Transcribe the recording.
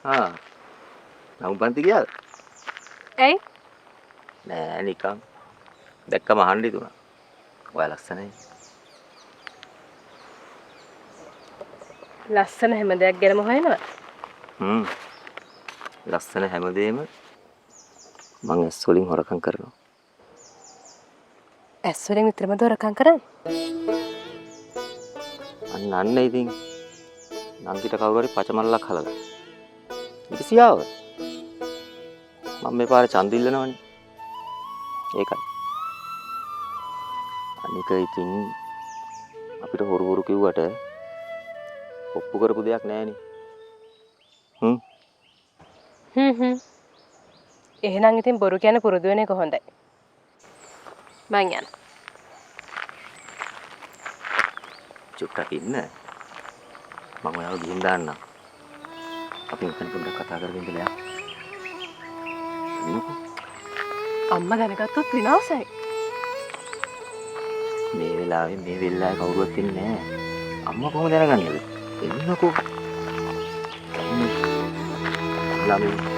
ආ. නම් පන්ති ගියාද? ඇයි? නෑ නිකන්. දැක්කම අහන්න හිතුණා. ඔයා ලස්සනයි. ලස්සන හැම දෙයක් ගැනම හොයනවා. ලස්සන හැමදේම මං ඇස් වලින් හොරකම් කරනවා. ඇස් වලින් විතරම දොරකම් කරන්නේ? අන්න ඉතින් නංගිට කවුරු හරි පචමල්ලක් හලලා. ඉතිසියාව. මම මේ පාරේ ඡන්ද ඉල්ලනවනේ. ඒකයි. අනික ඉතින් අපිට හොරු කිව්වට ඔප්පු කරපු දෙයක් නෑනේ. එහෙනම් ඉතින් බොරු කියන පුරුදු වෙන එක හොඳයි. මං යනවා. චුට්ටක් ඉන්න. මම ඔයාව ගිහින් දාන්නම්. අපි මෙතන පොඩ්ඩක් කතා කරගෙන ඉඳලා යමු. අම්මා දැනගත්තොත් විනාසයි. මේ වෙලාවේ කවුරුවත් ඉන්නේ නෑ. අම්මා කොහොමද දැනගන්නේද? එන්නකෝ. ළමයි